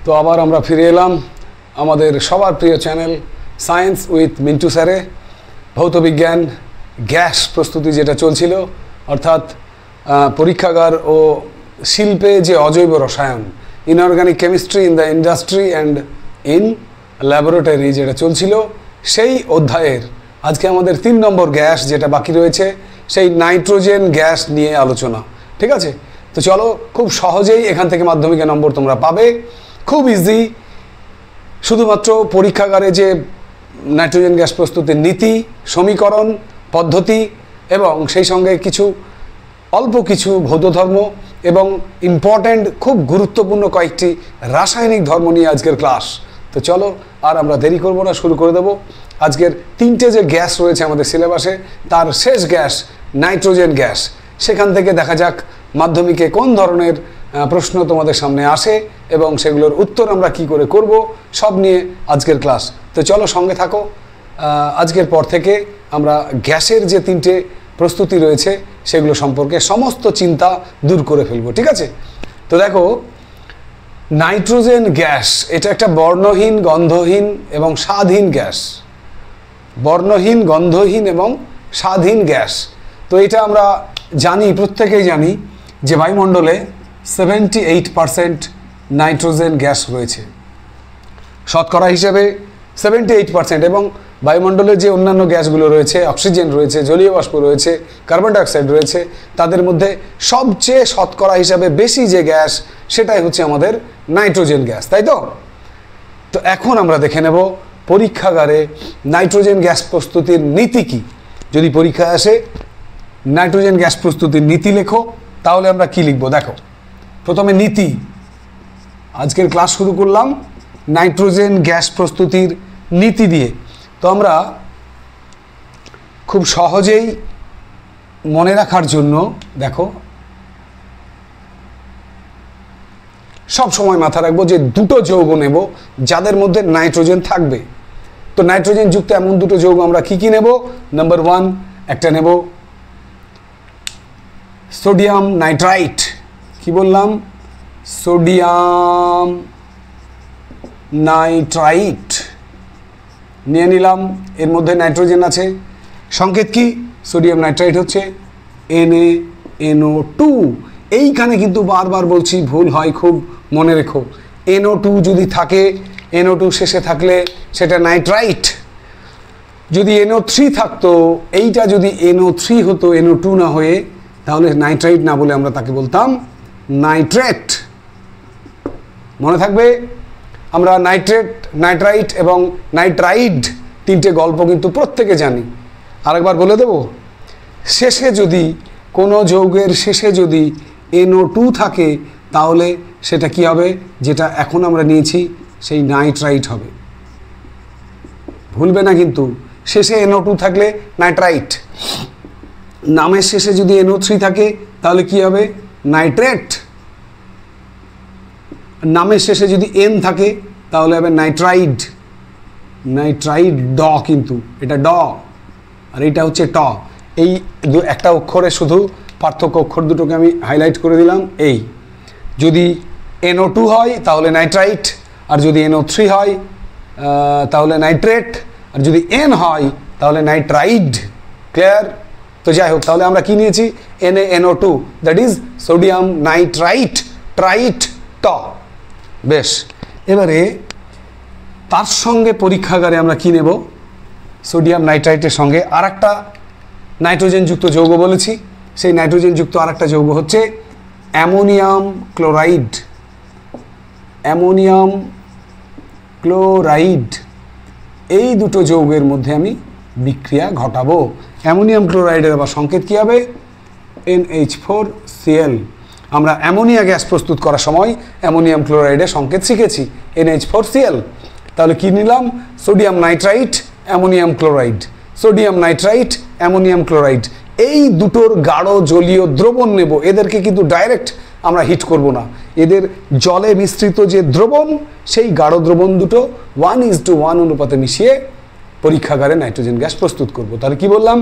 তো আবার আমরা ফিরে এলাম আমাদের সবার প্রিয় চ্যানেল সায়েন্স উইথ মিন্টু স্যারে। ভৌতবিজ্ঞান গ্যাস প্রস্তুতি যেটা চলছিল, অর্থাৎ পরীক্ষাগার ও শিল্পে যে অজৈব রসায়ন, inorganic chemistry in the industry and in laboratory যেটা চলছিল, সেই অধ্যায়ের আজকে আমাদের 3 নম্বর গ্যাস যেটা বাকি রয়েছে, সেই নাইট্রোজেন গ্যাস নিয়ে আলোচনা। ঠিক আছে, তো চলো, খুব সহজেই এখান থেকে মাধ্যমিকের নম্বর তোমরা পাবে, খুব ইজি। শুধুমাত্র পরীক্ষাগারে যে নাইট্রোজেন গ্যাস প্রস্তুতির নীতি, সমীকরণ, পদ্ধতি এবং সেই সঙ্গে অল্প কিছু ভৌত ধর্ম এবং ইম্পর্ট্যান্ট খুব গুরুত্বপূর্ণ কয়েকটি রাসায়নিক ধর্ম নিয়ে আজকের ক্লাস। তো চলো, আর আমরা দেরি করব না, শুরু করে দেব। আজকের 3টে যে গ্যাস রয়েছে আমাদের সিলেবাসে, তার শেষ গ্যাস নাইট্রোজেন গ্যাস। সেখান থেকে দেখা যাক মাধ্যমিকে কোন ধরনের প্রশ্ন তোমাদের সামনে আসে এবং সেগুলোর উত্তর আমরা কি করে করব, সব নিয়ে আজকের ক্লাস। তো চলো, সঙ্গে থাকো। আজকের পর থেকে আমরা গ্যাসের যে 3টে প্রস্তুতি রয়েছে সেগুলো সম্পর্কে সমস্ত চিন্তা দূর করে ফেলবো। ঠিক আছে, তো দেখো, নাইট্রোজেন গ্যাস এটা একটা বর্ণহীন, গন্ধহীন এবং স্বাদহীন গ্যাস। বর্ণহীন, গন্ধহীন এবং স্বাদহীন গ্যাস। তো এটা আমরা জানি, প্রত্যেকেই জানি যে বায়ুমণ্ডলে 78% নাইট্রোজেন গ্যাস রয়েছে শতকরা হিসেবে 78%। এবং বায়ুমণ্ডলের যে অন্যান্য গ্যাসগুলো রয়েছে, অক্সিজেন রয়েছে, জলীয় বাষ্প রয়েছে, কার্বন ডাইঅক্সাইড রয়েছে, তাদের মধ্যে সবচেয়ে শতকরা হিসাবে বেশি যে গ্যাস, সেটাই হচ্ছে আমাদের নাইট্রোজেন গ্যাস, তাই তো? তো এখন আমরা দেখে নেব পরীক্ষাগারে নাইট্রোজেন গ্যাস প্রস্তুতির নীতি কি। যদি পরীক্ষায় আসে নাইট্রোজেন গ্যাস প্রস্তুতির নীতি লেখো, তাহলে আমরা কি লিখব? দেখো, প্রথমে নীতি। আজকের ক্লাস শুরু করলাম নাইট্রোজেন গ্যাস প্রস্তুতির নীতি দিয়ে। তো আমরা খুব সহজেই মনে রাখার জন্য দেখো, সব সময় মাথা রাখবো যে দুটো যৌগ নেব যাদের মধ্যে নাইট্রোজেন থাকবে। তো নাইট্রোজেন যুক্ত এমন দুটো যৌগ আমরা কি কি নেব? নাম্বার 1, একটা নেব সোডিয়াম নাইট্রাইট। কি বললাম? সোডিয়াম নাইট্রাইট নিয়ে নিলাম, এর মধ্যে নাইট্রোজেন আছে। সংকেত কি? সোডিয়াম নাইট্রাইট হচ্ছে NaNO2। এইখানে কিন্তু বারবার বলছি, ভুল হয়, খুব মনে রেখো। NO2 যদি থাকে, NO2 শেষে থাকলে সেটা নাইট্রাইট। যদি NO3 থাকতো, এইটা যদি NO3 হতো, NO2 না হয়ে, তাহলে নাইট্রাইট না বলে আমরা তাকে বলতাম নাইট্রেট। মনে থাকবে, আমরা নাইট্রেট, নাইট্রাইট এবং নাইট্রাইড 3টে গল্প কিন্তু প্রত্যেকে জানি। আরেকবার বলে দেব, শেষে যদি কোনো যৌগের শেষে যদি NO2 থাকে, তাহলে সেটা কি হবে? যেটা এখন আমরা নিয়েছি সেই নাইট্রাইট হবে। ভুলবে না কিন্তু, শেষে NO2 থাকলে নাইট্রাইট। নামের শেষে যদি NO3 থাকে, তাহলে কি হবে? নাইট্রেট। নামের শেষে যদি N থাকে, তাহলে হবে নাইট্রাইড। নাইট্রাইড ড, কিন্তু এটা ড আর এটা হচ্ছে ট। এই একটা অক্ষরে শুধু পার্থক্য, অক্ষর দুটোকে আমি হাইলাইট করে দিলাম। এই যদি NO2 হয় তাহলে নাইট্রাইট, আর যদি NO3 হয় তাহলে নাইট্রেট, আর যদি N হয় তাহলে নাইট্রাইড। ক্লিয়ার? তো যাই হোক, তাহলে আমরা কি নিয়েছি? NaNO2, that is sodium nitrite, try it ট। বেশ, এবারে তার সঙ্গে পরীক্ষাগারে আমরা কি নেব? সোডিয়াম নাইট্রাইটের সঙ্গে আর একটা নাইট্রোজেনযুক্ত যৌগ বলেছি। সেই নাইট্রোজেনযুক্ত আর একটা যৌগ হচ্ছে অ্যামোনিয়াম ক্লোরাইড। অ্যামোনিয়াম ক্লোরাইড, এই দুটো যৌগের মধ্যে আমি বিক্রিয়া ঘটাবো। অ্যামোনিয়াম ক্লোরাইডের আবার সংকেত কী হবে? NH4Cl। আমরা অ্যামোনিয়া গ্যাস প্রস্তুত করার সময় অ্যামোনিয়াম ক্লোরাইডের সংকেত শিখেছি, NH4Cl। তাহলে কি নিলাম? Sodium nitrite, ammonium chloride. Sodium nitrite, ammonium chloride, এই দুটোর গাঢ় জলীয় দ্রবণ নেব। এদেরকে কিন্তু ডাইরেক্ট আমরা হিট করব না, এদের জলে মিশ্রিত যে দ্রবণ, সেই গাঢ় দ্রবণ দুটো 1:1 অনুপাতে মিশিয়ে পরীক্ষাগারে নাইট্রোজেন গ্যাস প্রস্তুত করব। তাহলে কি বললাম?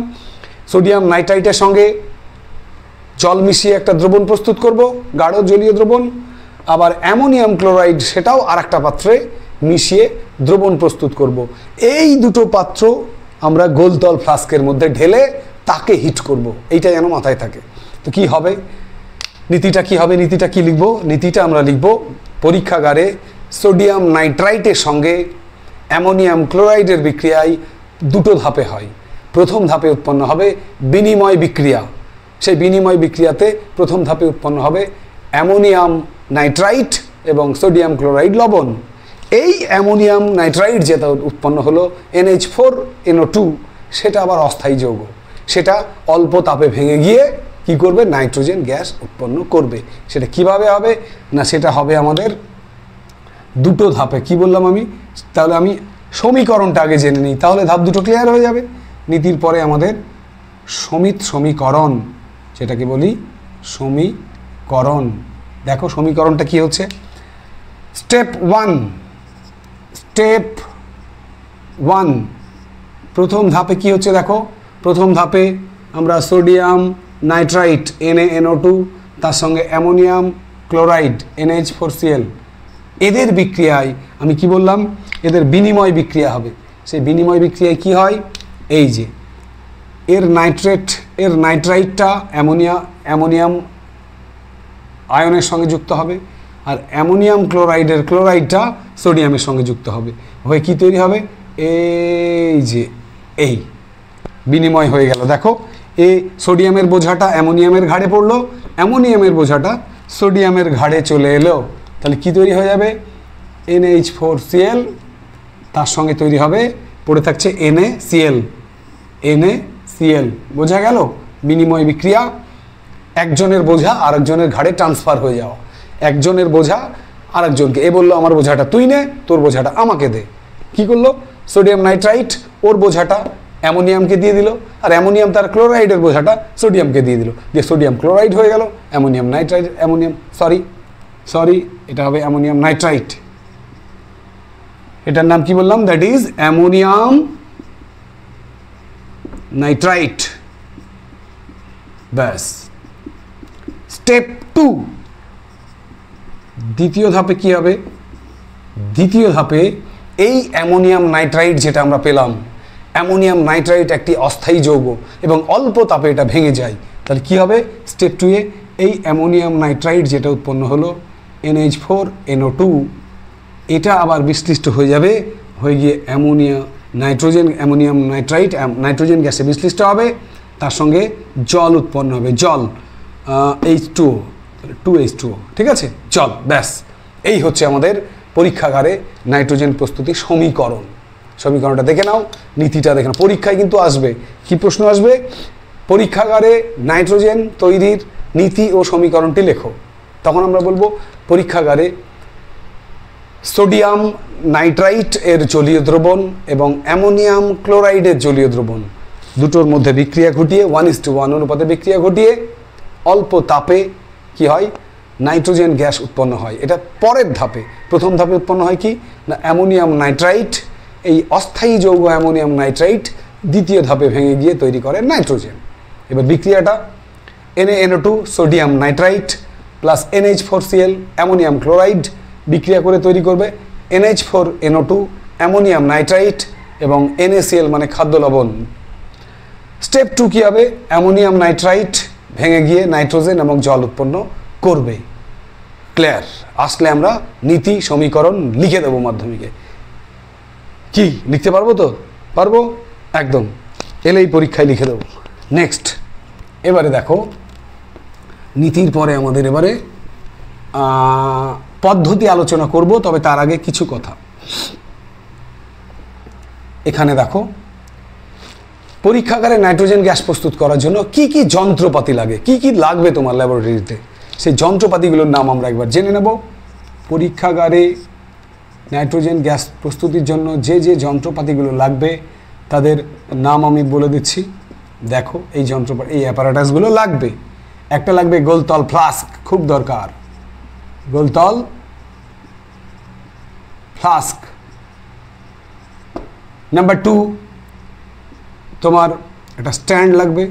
সোডিয়াম নাইট্রাইটের সঙ্গে জল মিশিয়ে একটা দ্রবণ প্রস্তুত করব, গাঢ় জলীয় দ্রবণ। আবার অ্যামোনিয়াম ক্লোরাইড সেটাও আরেকটা পাত্রে মিশিয়ে দ্রবণ প্রস্তুত করব। এই দুটো পাত্র আমরা গোলতল ফ্লাস্কের মধ্যে ঢেলে তাকে হিট করব, এইটা যেন মাথায় থাকে। তো কি হবে নীতিটা, কি হবে নীতিটা, কি লিখব? নীতিটা আমরা লিখব পরীক্ষাগারে সোডিয়াম নাইট্রাইটের সঙ্গে অ্যামোনিয়াম ক্লোরাইডের বিক্রিয়ায় দুটো ধাপে হয়। প্রথম ধাপে উৎপন্ন হবে বিনিময় বিক্রিয়া, সেই বিনিময় বিক্রিয়াতে প্রথম ধাপে উৎপন্ন হবে অ্যামোনিয়াম নাইট্রাইট এবং সোডিয়াম ক্লোরাইড লবণ। এই অ্যামোনিয়াম নাইট্রাইট যেটা উৎপন্ন হলো NH4NO2, সেটা আবার অস্থায়ী যৌগ, সেটা অল্প তাপে ভেঙে গিয়ে কি করবে, নাইট্রোজেন গ্যাস উৎপন্ন করবে। সেটা কিভাবে হবে না, সেটা হবে আমাদের দুটো ধাপে। কি বললাম আমি? তাহলে আমি সমীকরণটা আগে জেনে নিই, তাহলে ধাপ দুটো ক্লিয়ার হয়ে যাবে। নীতির পরে আমাদের সমীকরণ, সেটাকে বলি সমীকরণ। দেখো সমীকরণটা কি হচ্ছে, স্টেপ ওয়ান প্রথম ধাপে কি হচ্ছে দেখো, প্রথম ধাপে আমরা সোডিয়াম নাইট্রাইট NaNO2 তার সঙ্গে অ্যামোনিয়াম ক্লোরাইড NH4Cl, এদের বিক্রিয়ায় আমি কি বললাম, এদের বিনিময় বিক্রিয়া হবে। সেই বিনিময় বিক্রিয়ায় কি হয়, এই যে এর নাইট্রাইটটা অ্যামোনিয়াম আয়নের সঙ্গে যুক্ত হবে, আর অ্যামোনিয়াম ক্লোরাইডটা সোডিয়ামের সঙ্গে যুক্ত হবে, হয়ে কি তৈরি হবে, এই যে এই বিনিময় হয়ে গেল। দেখো এই সোডিয়ামের বোঝাটা অ্যামোনিয়ামের ঘাড়ে পড়লো, অ্যামোনিয়ামের বোঝাটা সোডিয়ামের ঘাড়ে চলে এলো, তাহলে কি তৈরি হয়ে যাবে, NH4Cl, তার সঙ্গে তৈরি হবে পড়ে থাকছে NaCl। বোঝা গেল বিনিময় বিক্রিয়া, একজনের বোঝা আরেকজনের ঘাড়ে ট্রান্সফার হয়ে যাওয়া, একজনের বোঝা আরেকজনকে, এ বললো আমার বোঝাটা তুই নে, তোর বোঝাটা আমাকে দে। কি করলো, সোডিয়াম নাইট্রাইট ওর বোঝাটা অ্যামোনিয়ামকে দিয়ে দিল, আর অ্যামোনিয়াম তার ক্লোরাইডের বোঝাটা সোডিয়ামকে দিয়ে দিল, দিয়ে সোডিয়াম ক্লোরাইড হয়ে গেল, এটা হবে অ্যামোনিয়াম নাইট্রাইট। এটার নাম কি বললাম, দ্যাট ইজ অ্যামোনিয়াম নাইট্রাইট। ব্যাস। স্টেপ 2, দ্বিতীয় ধাপে কি হবে, দ্বিতীয় ধাপে এই অ্যামোনিয়াম নাইট্রাইট যেটা আমরা পেলাম, অ্যামোনিয়াম নাইট্রাইট একটি অস্থায়ী যৌগ এবং অল্প তাপে এটা ভেঙে যায়, তাহলে কি হবে, স্টেপ 2 এই অ্যামোনিয়াম নাইট্রাইট যেটা উৎপন্ন হলো NH4NO2, এটা আবার বিশ্লিষ্ট হয়ে যাবে, হয়ে গিয়ে অ্যামোনিয়াম নাইট্রাইট নাইট্রোজেন গ্যাসে বিশ্লিষ্ট হবে, তার সঙ্গে জল উৎপন্ন হবে, জল H2O, ঠিক আছে, জল। ব্যাস, এই হচ্ছে আমাদের পরীক্ষাগারে নাইট্রোজেন প্রস্তুতি সমীকরণ। সমীকরণটা দেখে নাও, নীতিটা দেখে নাও, পরীক্ষায় কিন্তু আসবে। কি প্রশ্ন আসবে, পরীক্ষাগারে নাইট্রোজেন তৈরির নীতি ও সমীকরণটি লেখো। তখন আমরা বলবো পরীক্ষাগারে সোডিয়াম নাইট্রাইট এর জলীয় দ্রবণ এবং অ্যামোনিয়াম ক্লোরাইডের জলীয় দ্রবণ দুটোর মধ্যে বিক্রিয়া ঘটিয়ে 1:1 অনুপাতে বিক্রিয়া ঘটিয়ে অল্প তাপে কি হয়, নাইট্রোজেন গ্যাস উৎপন্ন হয়। এটা পরের ধাপে। প্রথম ধাপে উৎপন্ন হয় কি না, অ্যামোনিয়াম নাইট্রাইট, এই অস্থায়ী যৌগ অ্যামোনিয়াম নাইট্রাইট দ্বিতীয় ধাপে ভেঙে গিয়ে তৈরি করে নাইট্রোজেন। এবার বিক্রিয়াটা NaNO2 sodium nitrite plus NH4Cl ammonium chloride বিক্রিয়া করে তৈরি করবে NH4NO2 অ্যামোনিয়াম নাইট্রাইট এবং NaCl মানে খাদ্য লবণ। স্টেপ 2 কি হবে, অ্যামোনিয়াম নাইট্রাইট ভেঙে গিয়ে নাইট্রোজেন এবং জল উৎপন্ন করবে। ক্লিয়ার? আসলে আমরা নীতি সমীকরণ লিখে দেবো মাধ্যমিকে। কি লিখতে পারবো তো? পারবো, একদম। এলেই পরীক্ষায় লিখে দেবো। নেক্সট, এবারে দেখো নীতির পরে আমাদের এবারে পদ্ধতি আলোচনা করব, তবে তার আগে কিছু কথা। এখানে দেখো পরীক্ষাগারে নাইট্রোজেন গ্যাস প্রস্তুত করার জন্য কি কি যন্ত্রপাতি লাগে, কি কি লাগবে তোমার ল্যাবরেটরিতে, সেই যন্ত্রপাতিগুলোর নাম আমরা একবার জেনে নেব। পরীক্ষাগারে নাইট্রোজেন গ্যাস প্রস্তুতির জন্য যে যে যন্ত্রপাতিগুলো লাগবে তাদের নাম আমি বলে দিচ্ছি। দেখো এই যন্ত্রপাতি, এই অ্যাপারেটাসগুলো লাগবে। একটা লাগবে গোলতল ফ্লাস্ক, খুব দরকার, গোলতল ফ্লাস্ক। নাম্বার 2 তোমার একটা স্ট্যান্ড লাগবে,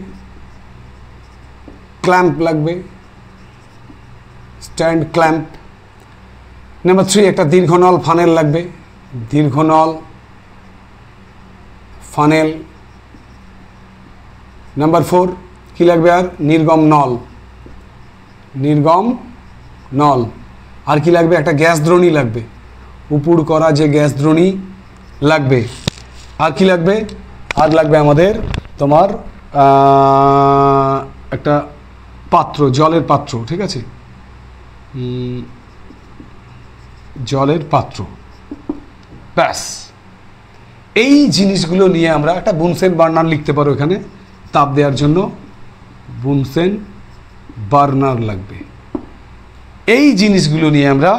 ক্ল্যাম্প লাগবে, স্ট্যান্ড ক্ল্যাম্প। নাম্বার 3 একটা দীর্ঘনল ফানেল লাগবে, দীর্ঘনল ফানেল। নাম্বার 4 কি লাগবে আর নির্গম নল, নির্গম নল। আর কি লাগবে একটা গ্যাস দ্রোণী লাগবে, উপুড় করা যে গ্যাস দ্রোণী লাগবে। আর কি লাগবে, আর লাগবে আমাদের তোমার একটা পাত্র, জলের পাত্র, ঠিক আছে, জলের পাত্র। ব্যাস, এই জিনিসগুলো নিয়ে আমরা একটা বুনসেন বার্নার লিখতে পারো এখানে, তাপ দেওয়ার জন্য বুনসেন বার্নার লাগবে। এই জিনিসগুলো নিয়ে আমরা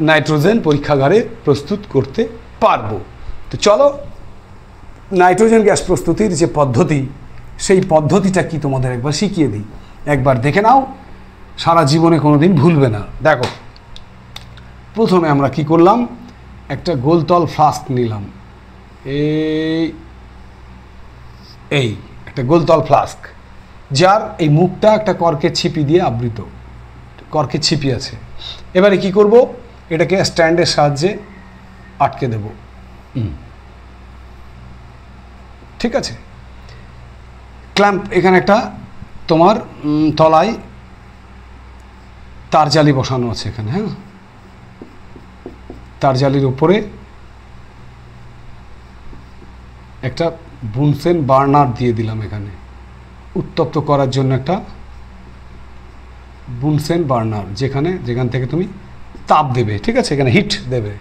নাইট্রোজেন পরীক্ষাগারে প্রস্তুত করতে পারবো। তো চলো নাইট্রোজেন গ্যাস প্রস্তুতির যে পদ্ধতি, সেই পদ্ধতিটা কি তোমাদের একবার শিখিয়ে দিই, একবার দেখে নাও, সারা জীবনে কোনোদিন ভুলবে না। দেখো, প্রথমে আমরা কি করলাম, একটা গোলতল ফ্লাস্ক নিলাম, এই একটা গোলতল ফ্লাস্ক, যার এই মুখটা একটা কর্কের ছিপি দিয়ে আবৃত, কর্কের ছিপি আছে। এবারে কি করব, এটাকে স্ট্যান্ডের সাহায্যে আটকে দেব, ঠিক আছে। ক্ল্যাম্প, এখানে একটা তোমার তলায় তার জালি বসানো আছে এখানে, হ্যাঁ, তার জালির উপরে একটা বুনসেন বার্নার দিয়ে দিলাম, এখানে উত্তপ্ত করার জন্য একটা বুনসেন বার্নার, যেখান থেকে তুমি তাপ দেবে, ঠিক আছে, এখানে হিট দেবে।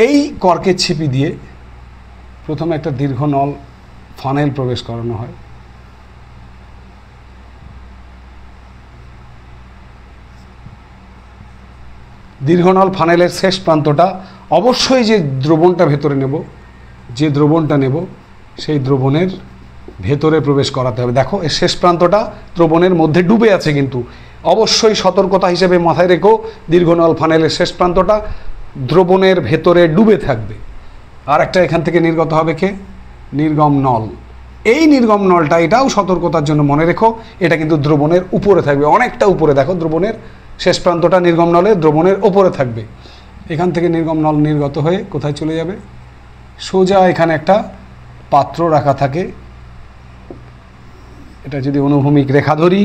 এই কর্কের ছিপি দিয়ে প্রথমে একটা দীর্ঘ নল ফানেল প্রবেশ করানো হয়, দীর্ঘনল ফানেলের শেষ প্রান্তটা অবশ্যই যে দ্রবণটা ভেতরে নেব, যে দ্রবণটা নেব সেই দ্রবণের ভেতরে প্রবেশ করাতে হবে। দেখো, এর শেষ প্রান্তটা দ্রবণের মধ্যে ডুবে আছে, কিন্তু অবশ্যই সতর্কতা হিসেবে মাথায় রেখো, দীর্ঘনল ফানেলের শেষ প্রান্তটা দ্রবণের ভেতরে ডুবে থাকবে। আর একটা এখান থেকে নির্গত হবে কে, নির্গম নল। এই নির্গম নলটা, এটাও সতর্কতার জন্য মনে রেখো, এটা কিন্তু দ্রবণের উপরে থাকবে, অনেকটা উপরে। দেখো, দ্রবণের শেষ প্রান্তটা নির্গম নলে দ্রবণের ওপরে থাকবে। এখান থেকে নির্গম নল নির্গত হয়ে কোথায় চলে যাবে, সোজা এখানে একটা পাত্র রাখা থাকে, এটা যদি অনুভূমিক রেখা ধরি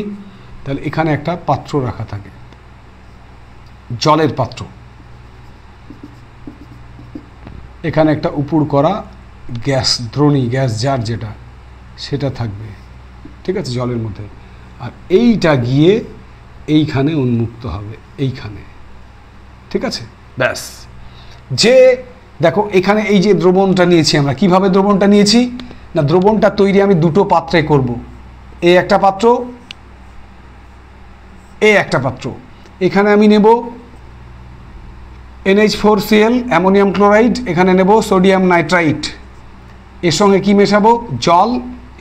তাহলে এখানে একটা পাত্র রাখা থাকে, জলের পাত্র। এখানে একটা উপুড় করা গ্যাস দ্রোণী, গ্যাস জার যেটা, সেটা থাকবে, ঠিক আছে, জলের মধ্যে। আর এইটা গিয়ে এইখানে উন্মুক্ত হবে, এইখানে, ঠিক আছে। ব্যাস, যে দেখো এখানে এই যে দ্রবণটা নিয়েছি আমরা, কিভাবে দ্রবণটা নিয়েছি না, দ্রবণটা তৈরি আমি দুটো পাত্রে করব, এই একটা পাত্র, এই একটা পাত্র। এখানে আমি নেব NH4Cl অ্যামোনিয়াম ক্লোরাইড, এখানে নেব সোডিয়াম নাইট্রাইট, এর সঙ্গে কি মেশাবো, জল,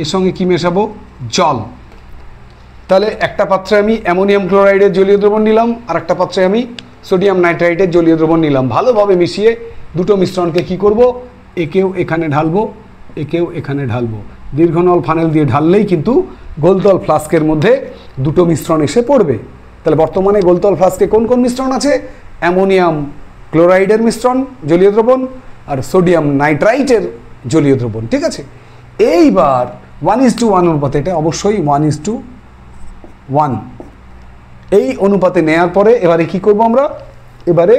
এর সঙ্গে কি মেশাবো, জল। তাহলে একটা পাত্রে আমি অ্যামোনিয়াম ক্লোরাইডের জলীয় দ্রবণ নিলাম, আর একটা পাত্রে আমি সোডিয়াম নাইট্রাইটের জলীয় দ্রবণ নিলাম। ভালোভাবে মিশিয়ে দুটো মিশ্রণকে কি করব, একেও এখানে ঢালবো, একেও এখানে ঢালবো। দীর্ঘনল ফানেল দিয়ে ঢাললেই কিন্তু গোলতল ফ্লাস্কের মধ্যে দুটো মিশ্রণ এসে পড়বে। তাহলে বর্তমানে গোলতল ফ্লাস্কে কোন কোন মিশ্রণ আছে, অ্যামোনিয়াম ক্লোরাইডের মিশ্রণ জলীয় দ্রবণ, আর সোডিয়াম নাইট্রাইটের জলীয় দ্রবণ, ঠিক আছে। এইবার 1:1 অনুপাতে, এটা অবশ্যই 1:1 এই অনুপাতে নেয়ার পরে এবারে কি করব আমরা, এবারে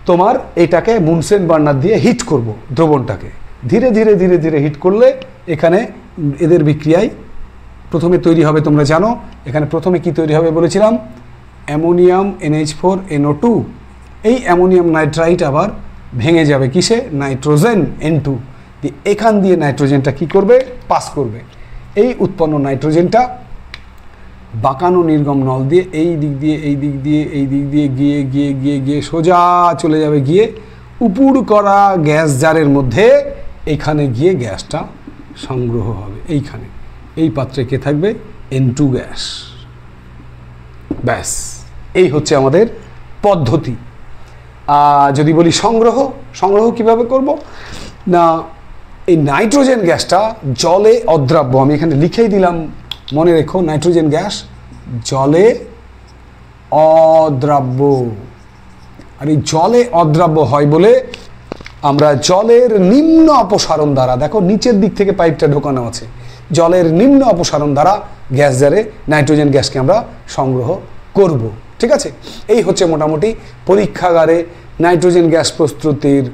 তোমার এটাকে বুনসেন বার্নার দিয়ে হিট করব, দ্রবণটাকে ধীরে ধীরে ধীরে ধীরে হিট করলে এখানে এদের বিক্রিয়ায় প্রথমে তৈরি হবে, তোমরা জানো এখানে প্রথমে কি তৈরি হবে বলেছিলাম, অ্যামোনিয়াম NH4NO2। এই অ্যামোনিয়াম নাইট্রাইট আবার ভেঙে যাবে কিসে, নাইট্রোজেন N2 দিয়ে, এখান দিয়ে নাইট্রোজেনটা কি করবে, পাস করবে। এই উৎপন্ন নাইট্রোজেনটা বাঁকানো নির্গম নল দিয়ে এই দিক দিয়ে এই দিক দিয়ে এই দিক দিয়ে গিয়ে গিয়ে গিয়ে গিয়ে সোজা চলে যাবে, গিয়ে উপুড় করা গ্যাস জারের মধ্যে এখানে গিয়ে গ্যাসটা সংগ্রহ হবে। এইখানে এই পাত্রে কে থাকবে, N2 গ্যাস। ব্যাস, এই হচ্ছে আমাদের পদ্ধতি। যদি বলি সংগ্রহ, সংগ্রহ কিভাবে করব না, এই নাইট্রোজেন গ্যাসটা জলে অদ্রাব্য, আমি এখানে লিখেই দিলাম, মনে রেখো, নাইট্রোজেন গ্যাস জলে অদ্রাব্য, আর এই জলে অদ্রাব্য হয় বলে আমরা জলের নিম্ন অপসারণ দ্বারা, দেখো নিচের দিক থেকে পাইপটা ঢোকানো আছে, জলের নিম্ন অপসারণ দ্বারা গ্যাস জারে নাইট্রোজেন গ্যাসকে আমরা সংগ্রহ করব। ঠিক আছে, এই হচ্ছে মোটামুটি পরীক্ষাগারে নাইট্রোজেন গ্যাস প্রস্তুতির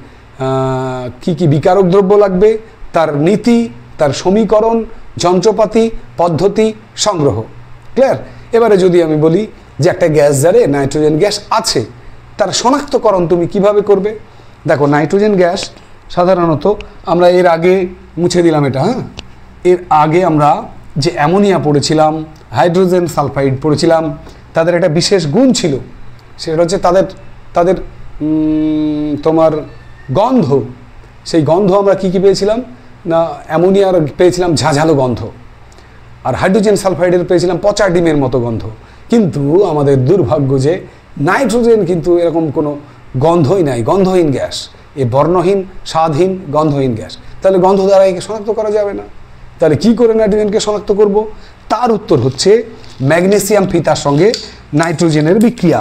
কি কি বিকারক দ্রব্য লাগবে, তার নীতি, তার সমীকরণ, যন্ত্রপাতি, পদ্ধতি, সংগ্রহ। ক্লিয়ার? এবারে যদি আমি বলি যে একটা গ্যাস জারে নাইট্রোজেন গ্যাস আছে, তার শনাক্তকরণ তুমি কিভাবে করবে? দেখো নাইট্রোজেন গ্যাস সাধারণত আমরা এর আগে মুছে দিলাম এটা, হ্যাঁ, এর আগে আমরা যে অ্যামোনিয়া পড়েছিলাম, হাইড্রোজেন সালফাইড পড়েছিলাম, তাদের একটা বিশেষ গুণ ছিল, সেটা হচ্ছে তাদের তোমার গন্ধ। সেই গন্ধ আমরা কি পেয়েছিলাম না, অ্যামোনিয়ার পেয়েছিলাম ঝাঁঝালো গন্ধ, আর হাইড্রোজেন সালফাইডের পেয়েছিলাম পচা ডিমের মতো গন্ধ। কিন্তু আমাদের দুর্ভাগ্য যে নাইট্রোজেন কিন্তু এরকম কোনো গন্ধই নাই, গন্ধহীন গ্যাস, এ বর্ণহীন, স্বাদহীন, গন্ধহীন গ্যাস। তাহলে গন্ধ দ্বারা একে শনাক্ত করা যাবে না। তাহলে কি করে নাইট্রোজেনকে শনাক্ত করব? তার উত্তর হচ্ছে ম্যাগনেসিয়াম ফিতার সঙ্গে নাইট্রোজেনের বিক্রিয়া।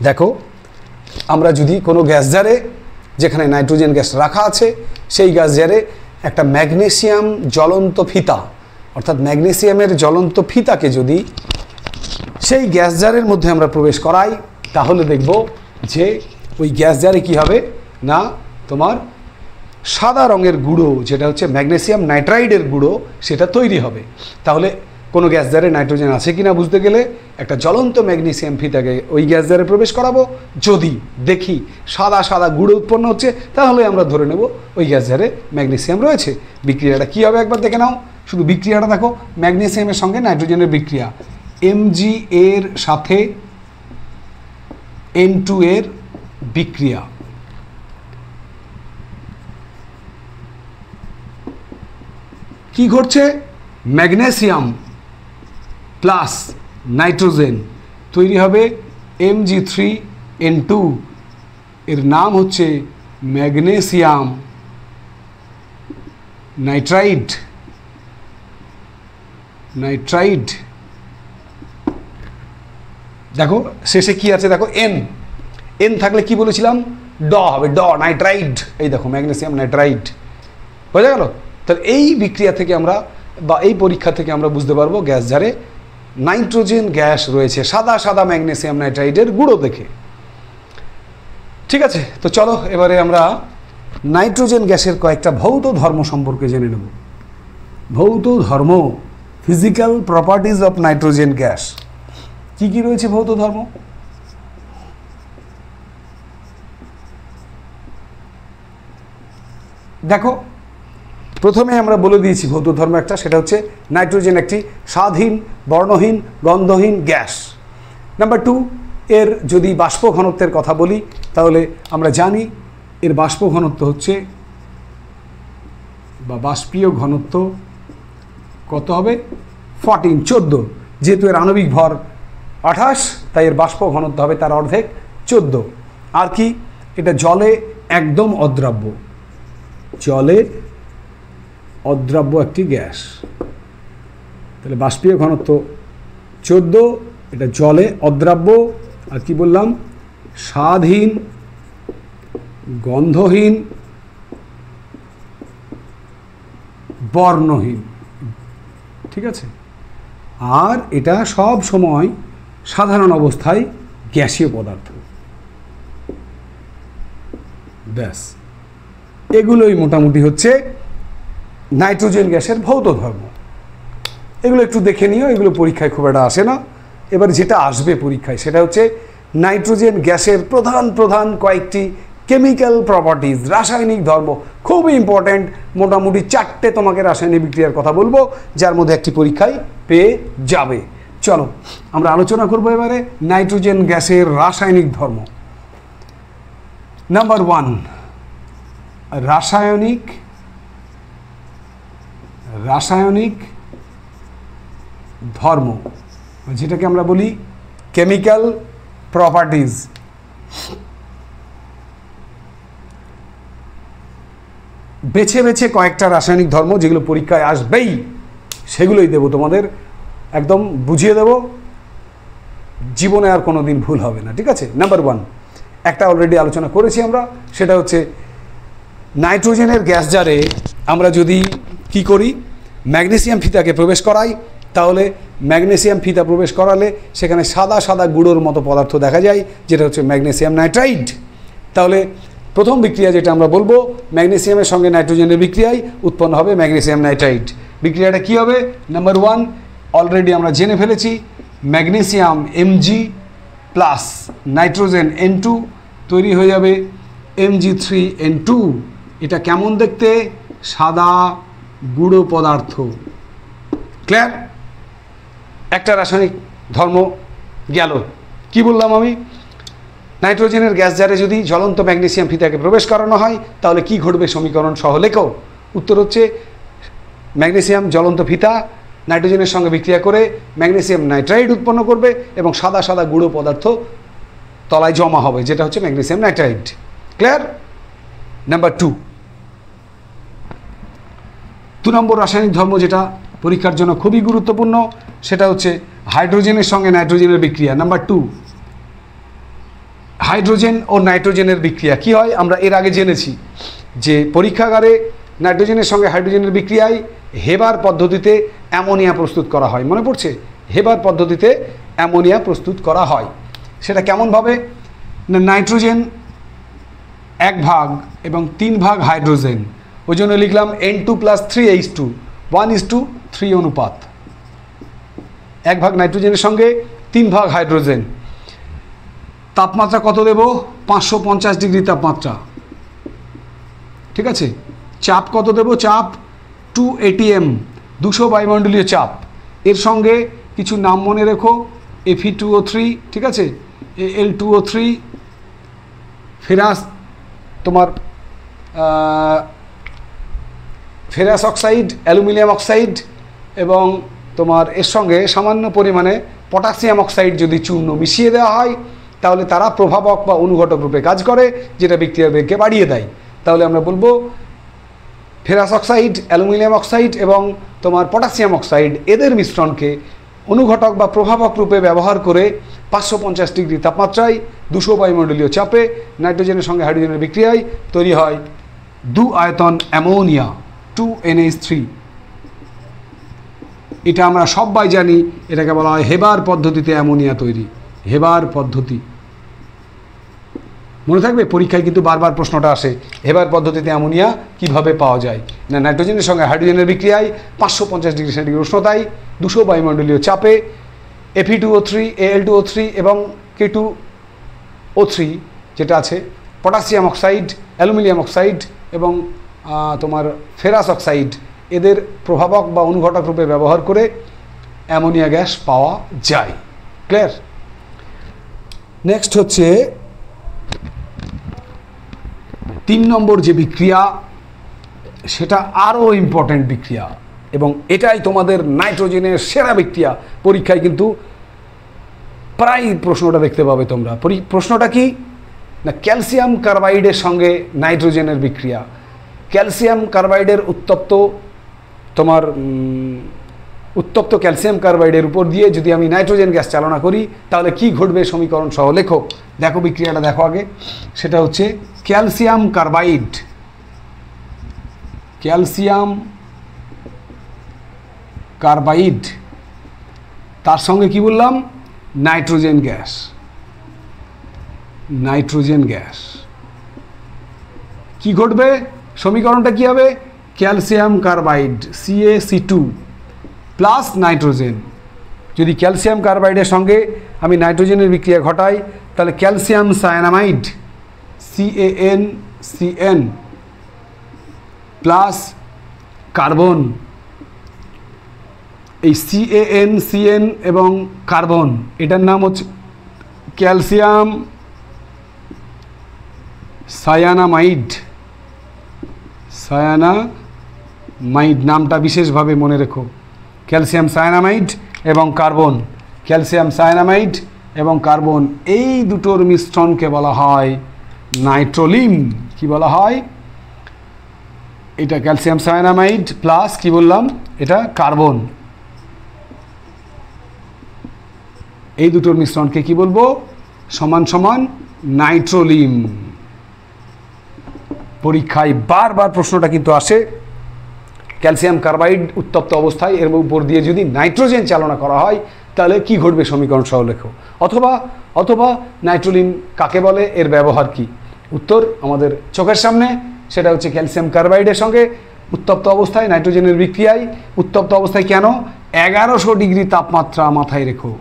দেখো আমরা যদি কোনো গ্যাস জারে যেখানে নাইট্রোজেন গ্যাস রাখা আছে, সেই গ্যাস জারে একটা ম্যাগনেসিয়াম জ্বলন্ত ফিতা, অর্থাৎ ম্যাগনেসিয়ামের জ্বলন্ত ফিতাকে যদি সেই গ্যাস জারের মধ্যে আমরা প্রবেশ করাই, তাহলে দেখব যে ওই গ্যাস জারে কী হবে না, তোমার সাদা রঙের গুঁড়ো, যেটা হচ্ছে ম্যাগনেসিয়াম নাইট্রাইডের গুঁড়ো, সেটা তৈরি হবে। তাহলে কোনো গ্যাস জারে নাইট্রোজেন আছে কিনা বুঝতে গেলে একটা জ্বলন্ত ম্যাগনেসিয়াম ফিতাকে ওই গ্যাস জারে প্রবেশ করাবো। যদি দেখি সাদা সাদা গুঁড়ো উৎপন্ন হচ্ছে, তাহলে আমরা ধরে নেব ওই গ্যাস জারে ম্যাগনেসিয়াম রয়েছে। বিক্রিয়াটা কী হবে একবার দেখে নাও, শুধু বিক্রিয়াটা দেখো, ম্যাগনেসিয়ামের সঙ্গে নাইট্রোজেনের বিক্রিয়া, Mg এর সাথে N2 এর বিক্রিয়া। কি ঘটছে? ম্যাগনেসিয়াম প্লাস নাইট্রোজেন তৈরি হবে Mg3N2, এর নাম হচ্ছে ম্যাগনেসিয়াম নাইট্রাইড। দেখো শেষে কি আছে, দেখো এন থাকলে কি বলেছিলাম, ড হবে, ড নাইট্রাইড। এই দেখো ম্যাগনেসিয়াম নাইট্রাইড, বোঝা গেল? তাহলে এই বিক্রিয়া থেকে আমরা বা এই পরীক্ষা থেকে আমরা বুঝতে পারবো গ্যাস জারে নাইট্রোজেন গ্যাস রয়েছে সাদা সাদা ম্যাগনেসিয়াম নাইট্রাইডের গুঁড়ো দেখে। ঠিক আছে, তো চলো এবারে আমরা নাইট্রোজেন গ্যাসের কয়েকটা ভৌত ধর্ম সম্পর্কে জেনে নেব। ভৌত ধর্ম, physical properties of nitrogen gas. কি কি রয়েছে ভৌত ধর্ম? দেখো প্রথমে আমরা বলে দিয়েছি ভৌত ধর্ম একটা, সেটা হচ্ছে নাইট্রোজেন একটি স্বাদহীন, বর্ণহীন, গন্ধহীন গ্যাস। নাম্বার 2, এর যদি বাষ্প ঘনত্বের কথা বলি, তাহলে আমরা জানি এর বাষ্প ঘনত্ব হচ্ছে বা বাষ্পীয় ঘনত্ব কত হবে, 14। যেহেতু এর আণবিক ভর 28, তাই এর বাষ্প ঘনত্ব হবে তার অর্ধেক, 14। আর কি, এটা জলে একদম অদ্রাব্য, জলে অদ্রাব্য একটি গ্যাস। তাহলে বাষ্পীয় ঘনত্ব 14, এটা জলে অদ্রাব্য। আর কি বললাম, স্বাদহীন, গন্ধহীন, বর্ণহীন। ঠিক আছে, আর এটা সব সময় সাধারণ অবস্থায় গ্যাসীয় পদার্থ। ব্যাস, এগুলোই মোটামুটি হচ্ছে নাইট্রোজেন গ্যাসের ভৌত ধর্ম। এগুলো একটু দেখে নিও, এগুলো পরীক্ষায় খুব একটা আসে না। এবার যেটা আসবে পরীক্ষায় সেটা হচ্ছে নাইট্রোজেন গ্যাসের প্রধান প্রধান কয়েকটি কেমিক্যাল প্রপার্টিজ, রাসায়নিক ধর্ম, খুবই ইম্পর্ট্যান্ট। মোটামুটি 4টে তোমাকে রাসায়নিক বিক্রিয়ার কথা বলবো, যার মধ্যে একটি পরীক্ষায় পেয়ে যাবে। চলো আমরা আলোচনা করবো এবারে নাইট্রোজেন গ্যাসের রাসায়নিক ধর্ম। নাম্বার 1, রাসায়নিক ধর্ম, যেটাকে আমরা বলি কেমিক্যাল প্রপার্টিজ। বেছে বেছে কয়েকটা রাসায়নিক ধর্ম যেগুলো পরীক্ষায় আসবেই, সেগুলোই দেব তোমাদের, একদম বুঝিয়ে দেব, জীবনে আর কোনো দিন ভুল হবে না। ঠিক আছে, নাম্বার 1, একটা অলরেডি আলোচনা করেছি আমরা, সেটা হচ্ছে নাইট্রোজেনের গ্যাস জারে আমরা যদি কি করি, ম্যাগনেসিয়াম ফিতাকে প্রবেশ করাই, তাহলে ম্যাগনেসিয়াম ফিতা প্রবেশ করালে সেখানে সাদা সাদা গুঁড়োর মতো পদার্থ দেখা যায়, যেটা হচ্ছে ম্যাগনেসিয়াম নাইট্রাইড। তাহলে প্রথম বিক্রিয়া যেটা আমরা বলবো, ম্যাগনেসিয়ামের সঙ্গে নাইট্রোজেনের বিক্রিয়ায় উৎপন্ন হবে ম্যাগনেসিয়াম নাইট্রাইড। বিক্রিয়াটা কী হবে? নাম্বার 1 অলরেডি আমরা জেনে ফেলেছি, magnesium Mg plus nitrogen N2 তৈরি হয়ে যাবে Mg3N2। এটা কেমন দেখতে? সাদা গুঁড়ো পদার্থ। ক্লিয়ার? একটা রাসায়নিক ধর্ম গেল। কি বললাম আমি? নাইট্রোজেনের গ্যাস জারে যদি জ্বলন্ত ম্যাগনেসিয়াম ফিতাকে প্রবেশ করানো হয় তাহলে কি ঘটবে? সমীকরণ সহ লেখো। উত্তর হচ্ছে ম্যাগনেসিয়াম জ্বলন্ত ফিতা নাইট্রোজেনের সঙ্গে বিক্রিয়া করে ম্যাগনেসিয়াম নাইট্রাইড উৎপন্ন করবে এবং সাদা সাদা গুঁড়ো পদার্থ তলায় জমা হবে, যেটা হচ্ছে ম্যাগনেসিয়াম নাইট্রাইড। ক্লিয়ার? নাম্বার 2 নম্বর রাসায়নিক ধর্ম যেটা পরীক্ষার জন্য খুবই গুরুত্বপূর্ণ, সেটা হচ্ছে হাইড্রোজেনের সঙ্গে নাইট্রোজেনের বিক্রিয়া। নাম্বার 2 হাইড্রোজেন ও নাইট্রোজেনের বিক্রিয়া কি হয় আমরা এর আগে জেনেছি যে পরীক্ষাগারে নাইট্রোজেনের সঙ্গে হাইড্রোজেনের বিক্রিয়ায় হেবার পদ্ধতিতে অ্যামোনিয়া প্রস্তুত করা হয়। মনে পড়ছে? হেবার পদ্ধতিতে অ্যামোনিয়া প্রস্তুত করা হয়। সেটা কেমনভাবে? না, নাইট্রোজেন 1 ভাগ এবং 3 ভাগ হাইড্রোজেন, ওই জন্য লিখলাম N2 + 3H2 1:3 অনুপাত। 1 ভাগ নাইট্রোজেনের সঙ্গে 3 ভাগ হাইড্রোজেন। তাপমাত্রা কত দেব? 550 ডিগ্রি তাপমাত্রা। ঠিক আছে। চাপ কত দেব? চাপ 2 atm, 200 বায়ুমণ্ডলীয় চাপ। এর সঙ্গে কিছু নাম মনে রেখো, Fe2O3, ঠিক আছে, Al2O3, ফেরাস, তোমার ফেরাস অক্সাইড, অ্যালুমিনিয়াম অক্সাইড এবং তোমার এর সঙ্গে সামান্য পরিমাণে পটাশিয়াম অক্সাইড যদি চূর্ণ মিশিয়ে দেওয়া হয় তাহলে তারা প্রভাবক বা অনুঘটক রূপে কাজ করে, যেটা বিক্রিয়ার বেগকে বাড়িয়ে দেয়। তাহলে আমরা বলবো ফেরাস অক্সাইড, অ্যালুমিনিয়াম অক্সাইড এবং তোমার পটাশিয়াম অক্সাইড এদের মিশ্রণকে অনুঘটক বা প্রভাবক রূপে ব্যবহার করে 550 ডিগ্রি তাপমাত্রায় 200 বায়ুমণ্ডলীয় চাপে নাইট্রোজেনের সঙ্গে হাইড্রোজেনের বিক্রিয়ায় তৈরি হয় 2 আয়তন অ্যামোনিয়া 2NH3। এটা আমরা সবাই জানি, এটাকে বলা হয় হেবার পদ্ধতিতে অ্যামোনিয়া তৈরি। হেবার পদ্ধতি মনে থাকবে, পরীক্ষায় কিন্তু বারবার প্রশ্নটা আসে, হেবার পদ্ধতিতে অ্যামোনিয়া কিভাবে পাওয়া যায়? না, নাইট্রোজেনের সঙ্গে হাইড্রোজেনের বিক্রিয়ায় 550 ডিগ্রি সেন্টিগ্রেড উষ্ণতায় 200 বায়ুমণ্ডলীয় চাপে Fe2O3, Al2O3 এবং K2O3 যেটা আছে, পটাশিয়াম অক্সাইড, অ্যালুমিনিয়াম অক্সাইড এবং তোমার ফেরাস অক্সাইড এদের প্রভাবক বা অনুঘটক রূপে ব্যবহার করে অ্যামোনিয়া গ্যাস পাওয়া যায়। ক্লিয়ার? নেক্সট হচ্ছে 3 নম্বর যে বিক্রিয়া, সেটা আরও ইম্পর্ট্যান্ট বিক্রিয়া এবং এটাই তোমাদের নাইট্রোজেনের সেরা বিক্রিয়া। পরীক্ষায় কিন্তু প্রায় প্রশ্নটা দেখতে পাবে তোমরা। প্রশ্নটা কি না, ক্যালসিয়াম কার্বাইডের সঙ্গে নাইট্রোজেনের বিক্রিয়া। ক্যালসিয়াম কার্বাইডের উত্তপ্ত ক্যালসিয়াম কার্বাইডের উপর দিয়ে যদি আমি নাইট্রোজেন গ্যাস চালনা করি তাহলে কি ঘটবে? সমীকরণ সহ লেখো। দেখো বিক্রিয়াটা দেখো আগে। সেটা হচ্ছে ক্যালসিয়াম কার্বাইড, ক্যালসিয়াম কার্বাইড, তার সঙ্গে কি বললাম? Nitrogen gas. নাইট্রোজেন গ্যাস কি ঘটবে? সমীকরণটা কি হবে? Calcium carbide CaC2 plus nitrogen. যদি ক্যালসিয়াম কার্বাইডের সঙ্গে আমি নাইট্রোজেনের বিক্রিয়া ঘটাই তাহলে calcium cyanamide CaNCN plus carbon. এই CaNCN এবং কার্বন এটার নাম হচ্ছে ক্যালসিয়াম সায়ানামাইড। সায়ানামাইড নামটা বিশেষভাবে মনে রেখো। ক্যালসিয়াম সায়ানামাইড এবং কার্বন, ক্যালসিয়াম সায়ানামাইড এবং কার্বন এই দুটোর মিশ্রণকে বলা হয় নাইট্রোলিম। কি বলা হয়? এটা ক্যালসিয়াম সায়ানামাইড প্লাস কি বললাম? এটা কার্বন। এই দুটোর মিশ্রণকে কি বলবো? সমান সমান নাইট্রোলিন। পরীক্ষায় বারবার প্রশ্নটা কিন্তু আসে, ক্যালসিয়াম কার্বাইড উত্তপ্ত অবস্থায় এর উপর দিয়ে যদি নাইট্রোজেন চালনা করা হয় তাহলে কি ঘটবে, সমীকরণ সহ লেখো। অথবা নাইট্রোলিন কাকে বলে, এর ব্যবহার কি। উত্তর আমাদের চোখের সামনে, সেটা হচ্ছে ক্যালসিয়াম কার্বাইডের সঙ্গে উত্তপ্ত অবস্থায় নাইট্রোজেনের বিক্রিয়ায়। উত্তপ্ত অবস্থায় কেন? 1100 ডিগ্রি তাপমাত্রা মাথায় রেখো।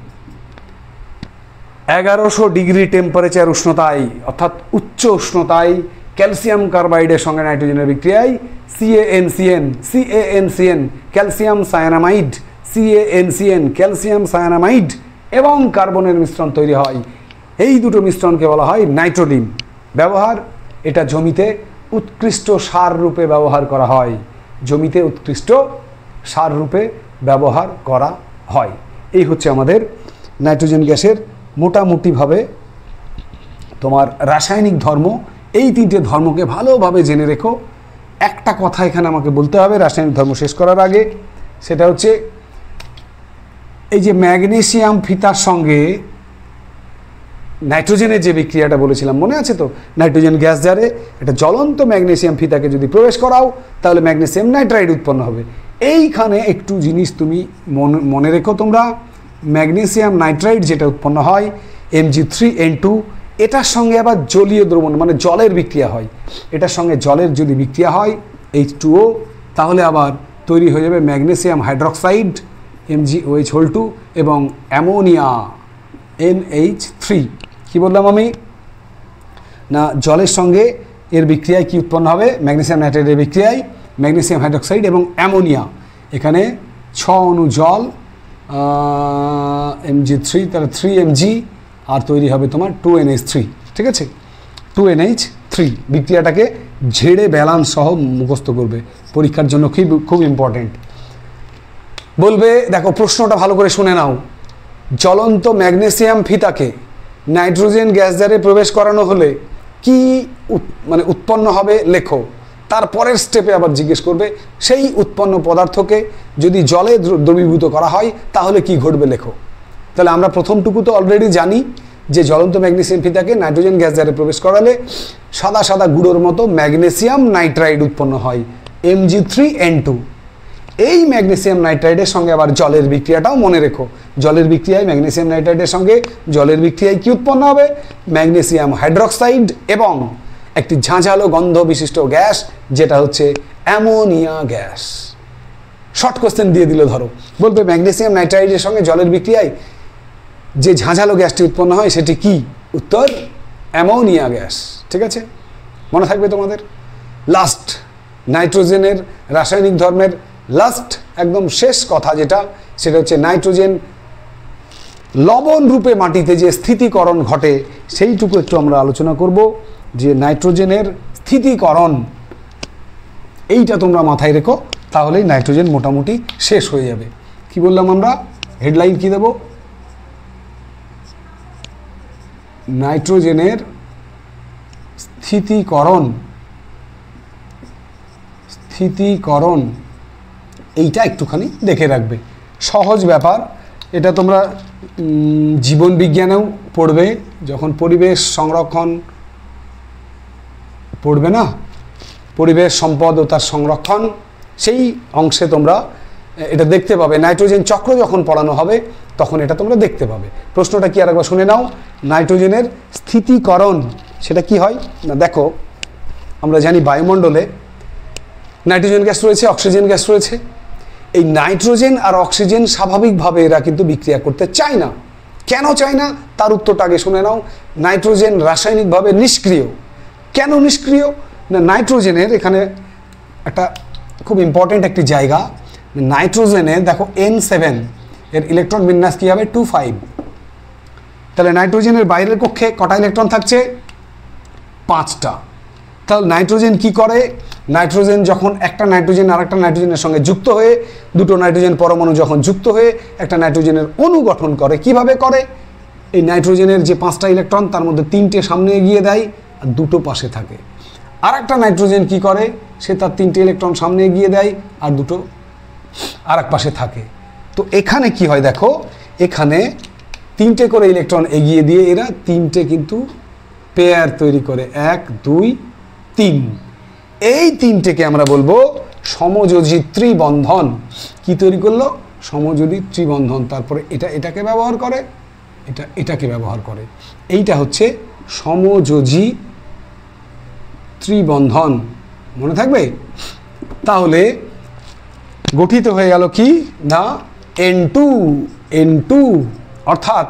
1100 ডিগ্রি টেম্পারেচার উষ্ণতায়, অর্থাৎ উচ্চ উষ্ণতায় ক্যালসিয়াম কার্বাইডের সঙ্গে নাইট্রোজেনের বিক্রিয়ায় CaNCN calcium cyanamide, CaNCN calcium cyanamide এবং কার্বনের মিশ্রণ তৈরি হয়। এই দুটো মিশ্রণকে বলা হয় নাইট্রোলিন। ব্যবহার, এটা জমিতে উৎকৃষ্ট সার রূপে ব্যবহার করা হয়। জমিতে উৎকৃষ্ট সার রূপে ব্যবহার করা হয়। এই হচ্ছে আমাদের নাইট্রোজেন গ্যাসের মোটামুটিভাবে তোমার রাসায়নিক ধর্ম। এই তিনটে ধর্মকে ভালোভাবে জেনে রেখো। একটা কথা এখানে আমাকে বলতে হবে রাসায়নিক ধর্ম শেষ করার আগে, সেটা হচ্ছে এই যে ম্যাগনেসিয়াম ফিতার সঙ্গে নাইট্রোজেনের যে বিক্রিয়াটা বলেছিলাম মনে আছে তো, নাইট্রোজেন গ্যাস জারে একটা জ্বলন্ত ম্যাগনেসিয়াম ফিতাকে যদি প্রবেশ করাও তাহলে ম্যাগনেসিয়াম নাইট্রাইড উৎপন্ন হবে। এইখানে একটু জিনিস তুমি মনে রেখো তোমরা, ম্যাগনেসিয়াম নাইট্রাইড যেটা উৎপন্ন হয় Mg3N2, এটার সঙ্গে আবার জলীয় দ্রবণ মানে জলের বিক্রিয়া হয়। এটার সঙ্গে জলের যদি বিক্রিয়া হয় H2O, তাহলে আবার তৈরি হয়ে যাবে ম্যাগনেসিয়াম হাইড্রক্সাইড MgOH2 এবং অ্যামোনিয়া NH3। কি বললাম আমি? না, জলের সঙ্গে এর বিক্রিয়ায় কি উৎপন্ন হবে? ম্যাগনেসিয়াম নাইট্রাইডের বিক্রিয়ায় ম্যাগনেসিয়াম হাইড্রক্সাইড এবং অ্যামোনিয়া। এখানে 6 অণু জল, Mg3, তাহলে 3Mg, আর তৈরি হবে তোমার 2NH3। ঠিক আছে, 2NH3 বিক্রিয়াটাকে ঝেড়ে ব্যালান্স সহ মুখস্থ করবে, পরীক্ষার জন্য খুব ইম্পর্টেন্ট। বলবে, দেখো প্রশ্নটা ভালো করে শুনে নাও, জ্বলন্ত ম্যাগনেসিয়াম ফিতাকে নাইট্রোজেন গ্যাস জারে প্রবেশ করানো হলে কি মানে উৎপন্ন হবে লেখো। তারপরের স্টেপে আবার জিজ্ঞেস করবে সেই উৎপন্ন পদার্থকে যদি জলে দ্রবীভূত করা হয় তাহলে কি ঘটবে লেখো। তাহলে আমরা প্রথমটুকু তো অলরেডি জানি যে জ্বলন্ত ম্যাগনেসিয়াম ফিতাকে নাইট্রোজেন গ্যাস জারে প্রবেশ করালে সাদা সাদা গুঁড়োর মতো ম্যাগনেসিয়াম নাইট্রাইড উৎপন্ন হয় Mg3N2। এই ম্যাগনেসিয়াম নাইট্রাইডের সঙ্গে আবার জলের বিক্রিয়াটাও মনে রেখো। জলের বিক্রিয়ায় ম্যাগনেসিয়াম নাইট্রাইডের সঙ্গে জলের বিক্রিয়ায় কি উৎপন্ন হবে? ম্যাগনেসিয়াম হাইড্রক্সাইড এবং একটি ঝাঁঝালো গন্ধ বিশিষ্ট গ্যাস যেটা হচ্ছে অ্যামোনিয়া গ্যাস। শর্ট কোশ্চেন দিয়ে দিল, ধরো বলবে ম্যাগনেসিয়াম নাইট্রাইডের সঙ্গে জলের বিক্রিয়ায় যে ঝাঁঝালো গ্যাসটি উৎপন্ন হয় সেটি কি? উত্তর অ্যামোনিয়া গ্যাস। ঠিক আছে, মনে থাকবে তোমাদের। লাস্ট, নাইট্রোজেনের রাসায়নিক ধর্মের লাস্ট একদম শেষ কথা যেটা, সেটা হচ্ছে নাইট্রোজেন লবণ রূপে মাটিতে যে স্থিতিকরণ ঘটে সেইটুকু একটু আমরা আলোচনা করব। যে নাইট্রোজেনের স্থিতিকরণ, এইটা তোমরা মাথায় রেখো, তাহলেই নাইট্রোজেন মোটামুটি শেষ হয়ে যাবে। কি বললাম আমরা? হেডলাইন কি দেব? নাইট্রোজেনের স্থিতিকরণ এইটা একটুখানি দেখে রাখবে। সহজ ব্যাপার, এটা তোমরা জীবন বিজ্ঞানেও পড়বে যখন পরিবেশ সংরক্ষণ পড়বে না, পরিবেশ সম্পদ ও তার সংরক্ষণ, সেই অংশে তোমরা এটা দেখতে পাবে। নাইট্রোজেন চক্র যখন পড়ানো হবে তখন এটা তোমরা দেখতে পাবে। প্রশ্নটা কি আরেকবার শুনে নাও। নাইট্রোজেনের স্থিতিকরণ সেটা কি হয় না, দেখো আমরা জানি বায়ুমণ্ডলে নাইট্রোজেন গ্যাস রয়েছে, অক্সিজেন গ্যাস রয়েছে। এই নাইট্রোজেন আর অক্সিজেন স্বাভাবিকভাবে এরা কিন্তু বিক্রিয়া করতে চায় না। কেন চায় না তার উত্তরটা আগে শুনে নাও। নাইট্রোজেন রাসায়নিকভাবে নিষ্ক্রিয়। কেন নিষ্ক্রিয় না, নাইট্রোজেনের এখানে একটা খুব ইম্পর্টেন্ট একটি জায়গা, নাইট্রোজেনে দেখো N7 এর ইলেকট্রন বিন্যাস কী হবে? 2,5। তাহলে নাইট্রোজেনের বাইরের কক্ষে কটা ইলেকট্রন থাকছে? 5টা। তাহলে নাইট্রোজেন কি করে? নাইট্রোজেন যখন একটা নাইট্রোজেন আর একটা নাইট্রোজেনের সঙ্গে যুক্ত হয়ে, দুটো নাইট্রোজেন পরমাণু যখন যুক্ত হয়ে একটা নাইট্রোজেনের অণু গঠন করে, কিভাবে করে? এই নাইট্রোজেনের যে 5টা ইলেকট্রন তার মধ্যে 3টে সামনে এগিয়ে দেয় আর 2টো পাশে থাকে। আর একটা নাইট্রোজেন কি করে? সে তার 3টে ইলেকট্রন সামনে এগিয়ে দেয় আর 2টো আর এক পাশে থাকে। তো এখানে কি হয় দেখো, এখানে 3টে করে ইলেকট্রন এগিয়ে দিয়ে এরা 3টে কিন্তু পেয়ার তৈরি করে, 1 2 3। এই তিনটেকে আমরা বলবো সমযোজী ত্রিবন্ধন। কি তৈরি করলো? সমযোজী ত্রিবন্ধন। তারপরে এটা এটাকে ব্যবহার করে, এটা এটাকে ব্যবহার করে। এইটা হচ্ছে সমযোজী ত্রিবন্ধন, মনে থাকবে? তাহলে গঠিত হয়ে গেল কি না N2 অর্থাৎ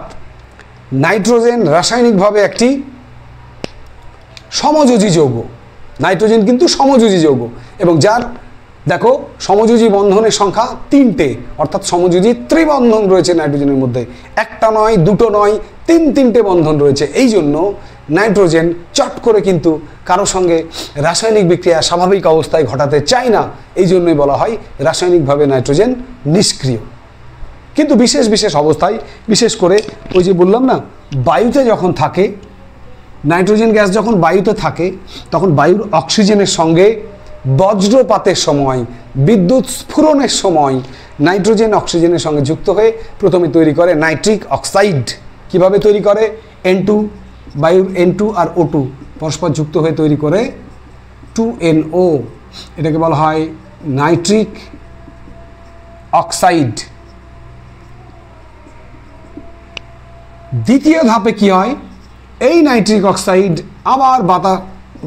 নাইট্রোজেন রাসায়নিকভাবে একটি সমযোজী যৌগ। নাইট্রোজেন কিন্তু সমযোজী যৌগ এবং যার দেখো সমযোজী বন্ধনের সংখ্যা 3টে, অর্থাৎ সমযোজী ত্রিবন্ধন রয়েছে নাইট্রোজেনের মধ্যে। একটা নয়, দুটো নয়, তিনটে বন্ধন রয়েছে। এই জন্য নাইট্রোজেন চট করে কিন্তু কারো সঙ্গে রাসায়নিক বিক্রিয়া স্বাভাবিক অবস্থায় ঘটাতে চায় না। এই জন্যই বলা হয় রাসায়নিকভাবে নাইট্রোজেন নিষ্ক্রিয়। কিন্তু বিশেষ বিশেষ অবস্থায়, বিশেষ করে ওই যে বললাম না, বায়ুতে যখন থাকে, নাইট্রোজেন গ্যাস যখন বায়ুতে থাকে, তখন বায়ুর অক্সিজেনের সঙ্গে বজ্রপাতের সময়, বিদ্যুৎ স্ফুরণের সময় নাইট্রোজেন অক্সিজেনের সঙ্গে যুক্ত হয়ে প্রথমে তৈরি করে নাইট্রিক অক্সাইড। কিভাবে তৈরি করে? N2, বায়ুর N2 আর O2 পরস্পর যুক্ত হয়ে তৈরি করে 2NO। এটাকে বলা হয় নাইট্রিক অক্সাইড। দ্বিতীয় ধাপে কি হয়? এই নাইট্রিক অক্সাইড আবার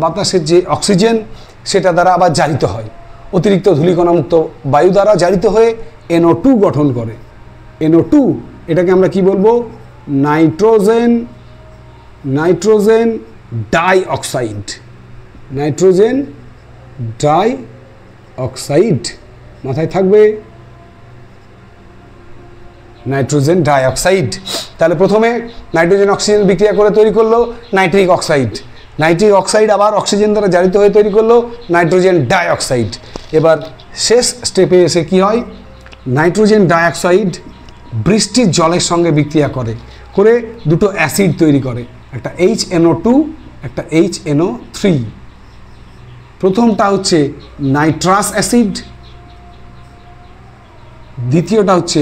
বাতাসের যে অক্সিজেন সেটা দ্বারা আবার জারিত হয়, অতিরিক্ত ধূলিকণামুক্ত বায়ু দ্বারা জারিত হয়ে NO2 গঠন করে। NO2 এটাকে আমরা কি বলবো? Nitrogen die oxide. Nitrogen die oxide মাথায় থাকবে, নাইট্রোজেন ডাই অক্সাইড। তাহলে প্রথমে নাইট্রোজেন অক্সিজেন বিক্রিয়া করে তৈরি করলো নাইট্রিক অক্সাইড। নাইট্রিক অক্সাইড আবার অক্সিজেন দ্বারা জারিত হয়ে তৈরি করলো নাইট্রোজেন ডাই অক্সাইড। এবার শেষ স্টেপে এসে কি হয়? নাইট্রোজেন ডাই অক্সাইড বৃষ্টির জলের সঙ্গে বিক্রিয়া করে দুটো অ্যাসিড তৈরি করে, একটা HNO2, একটা HNO3। প্রথমটা হচ্ছে নাইট্রাস অ্যাসিড, দ্বিতীয়টা হচ্ছে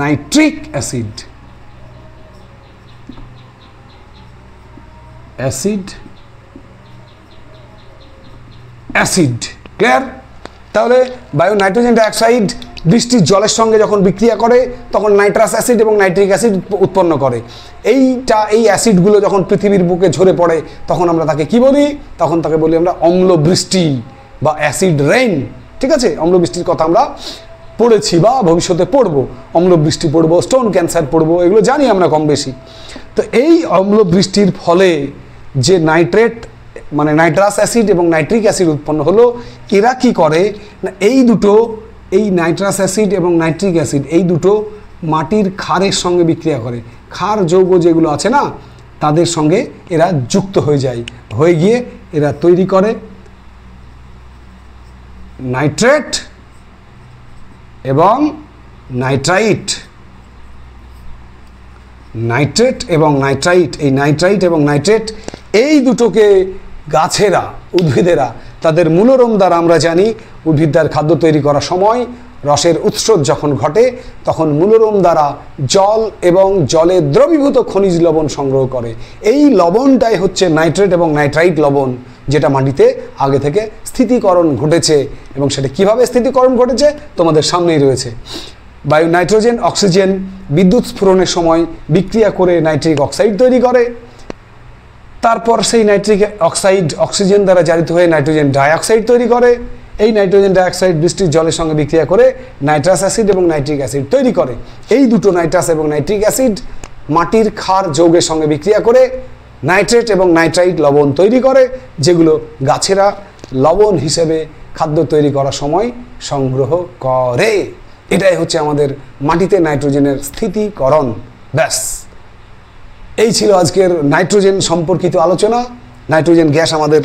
নাইট্রিক অ্যাসিড। Acid clear? তাহলে বায়ু নাইট্রোজেন ডাইঅক্সাইড বৃষ্টির জলের সঙ্গে যখন বিক্রিয়া করে তখন নাইট্রাস অ্যাসিড এবং নাইট্রিক অ্যাসিড উৎপন্ন করে। এই অ্যাসিডগুলো যখন পৃথিবীর বুকে ঝরে পড়ে তখন আমরা তাকে কি বলি? তখন তাকে বলি আমরা অম্ল বৃষ্টি বা অ্যাসিড রেইন। ঠিক আছে? অম্ল বৃষ্টির কথা আমরা পড়েছি বা ভবিষ্যতে পড়বো। অম্ল বৃষ্টি পড়বো, স্টোন ক্যান্সার পড়বো, এগুলো জানি আমরা কম বেশি। তো এই অম্ল বৃষ্টির ফলে যে নাইট্রেট মানে নাইট্রাস অ্যাসিড এবং নাইট্রিক অ্যাসিড উৎপন্ন হলো, এরা কি করে না এই দুটো, এই নাইট্রাস অ্যাসিড এবং নাইট্রিক অ্যাসিড এই দুটো মাটির ক্ষারের সঙ্গে বিক্রিয়া করে। ক্ষার যৌগ যেগুলো আছে না তাদের সঙ্গে এরা যুক্ত হয়ে যায়, হয়ে গিয়ে এরা তৈরি করে নাইট্রেট এবং নাইট্রাইট। নাইট্রেট এবং নাইট্রাইট, এই নাইট্রাইট এবং নাইট্রেট এই দুটোকে গাছেরা, উদ্ভিদেরা তাদের মূলরম দ্বারা আমরা জানি উদ্ভিদ দ্বারা খাদ্য তৈরি করার সময় রসের উৎসর্গ যখন ঘটে তখন মূলরম দ্বারা জল এবং জলে দ্রবীভূত খনিজ লবণ সংগ্রহ করে। এই লবণটাই হচ্ছে নাইট্রেট এবং নাইট্রাইট লবণ, যেটা মাটিতে আগে থেকে স্থিতিকরণ ঘটেছে। এবং সেটা কিভাবে স্থিতিকরণ ঘটেছে তোমাদের সামনেই রয়েছে। বায়ু নাইট্রোজেন অক্সিজেন বিদ্যুৎ স্ফুরণের সময় বিক্রিয়া করে নাইট্রিক অক্সাইড তৈরি করে। তারপর সেই নাইট্রিক অক্সাইড অক্সিজেন দ্বারা জারিত হয়ে নাইট্রোজেন ডাইঅক্সাইড তৈরি করে। এই নাইট্রোজেন ডাইঅক্সাইড বৃষ্টির জলের সঙ্গে বিক্রিয়া করে নাইট্রাস অ্যাসিড এবং নাইট্রিক অ্যাসিড তৈরি করে। এই দুটো নাইট্রাস এবং নাইট্রিক অ্যাসিড মাটির ক্ষার যৌগের সঙ্গে বিক্রিয়া করে নাইট্রেট এবং নাইট্রাইট লবণ তৈরি করে, যেগুলো গাছেরা লবণ হিসেবে খাদ্য তৈরি করার সময় সংগ্রহ করে। এটাই হচ্ছে আমাদের মাটিতে নাইট্রোজেনের স্থিতিকরণ। ব্যাস, এই ছিল আজকের নাইট্রোজেন সম্পর্কিত আলোচনা। নাইট্রোজেন গ্যাস আমাদের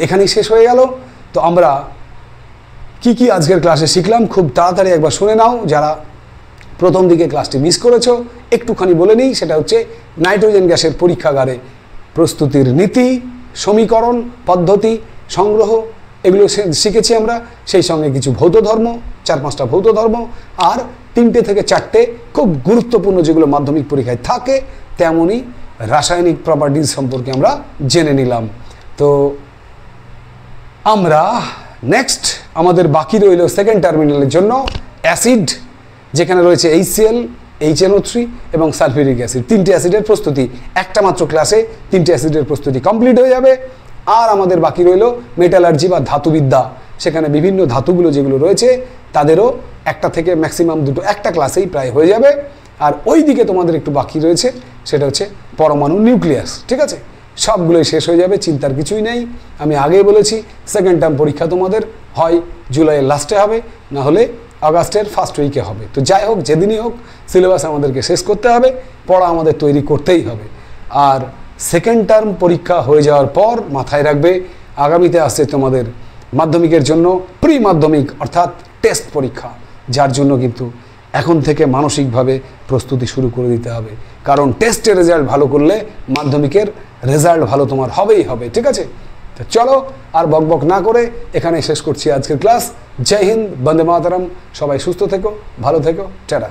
এখানেই শেষ হয়ে গেল। তো আমরা কি আজকের ক্লাসে শিখলাম খুব তাড়াতাড়ি একবার শুনে নাও। যারা প্রথম দিকে ক্লাসটি মিস করেছো একটুখানি বলে নিই, সেটা হচ্ছে নাইট্রোজেন গ্যাসের পরীক্ষাগারে প্রস্তুতির নীতি, সমীকরণ, পদ্ধতি, সংগ্রহ এগুলো শিখেছি আমরা। সেই সঙ্গে কিছু ভৌত ধর্ম, 4-5টা ভৌত ধর্ম, আর 3টে থেকে 4টে খুব গুরুত্বপূর্ণ যেগুলো মাধ্যমিক পরীক্ষায় থাকে তেমনই রাসায়নিক প্রপার্টিজ সম্পর্কে আমরা জেনে নিলাম। তো আমরা নেক্সট আমাদের বাকি রইল সেকেন্ড টার্মিনালের জন্য অ্যাসিড, যেখানে রয়েছে HCl, HNO3 এবং সালফিউরিক অ্যাসিড। 3টে অ্যাসিডের প্রস্তুতি, একটা মাত্র ক্লাসে 3টে অ্যাসিডের প্রস্তুতি কমপ্লিট হয়ে যাবে। আর আমাদের বাকি রইল মেটালার্জি বা ধাতুবিদ্যা, সেখানে বিভিন্ন ধাতুগুলো যেগুলো রয়েছে তাদেরও একটা থেকে ম্যাক্সিমাম দুটো, একটা ক্লাসেই প্রায় হয়ে যাবে। আর ওই দিকে তোমাদের একটু বাকি রয়েছে, সেটা হচ্ছে পরমাণু নিউক্লিয়াস। ঠিক আছে, সবগুলোই শেষ হয়ে যাবে, চিন্তার কিছুই নেই। আমি আগেই বলেছি সেকেন্ড টার্ম পরীক্ষা তোমাদের হয় জুলাইয়ের লাস্টে হবে, না হলে আগস্টের ফার্স্ট উইকে হবে। তো যাই হোক, যেদিনই হোক সিলেবাস আমাদেরকে শেষ করতে হবে, পড়া আমাদের তৈরি করতেই হবে। আর সেকেন্ড টার্ম পরীক্ষা হয়ে যাওয়ার পর মাথায় রাখবে আগামীতে আসছে তোমাদের মাধ্যমিকের জন্য প্রি মাধ্যমিক অর্থাৎ টেস্ট পরীক্ষা, যার জন্য কিন্তু এখন থেকে মানসিকভাবে প্রস্তুতি শুরু করে দিতে হবে। কারণ টেস্টের রেজাল্ট ভালো করলে মাধ্যমিকের রেজাল্ট ভালো তোমার হবেই হবে। ঠিক আছে, তো চলো আর বকবক না করে এখানে শেষ করছি আজকের ক্লাস। জয় হিন্দ, বন্দে মাতরম। সবাই সুস্থ থেকো, ভালো থেকো, টাটা।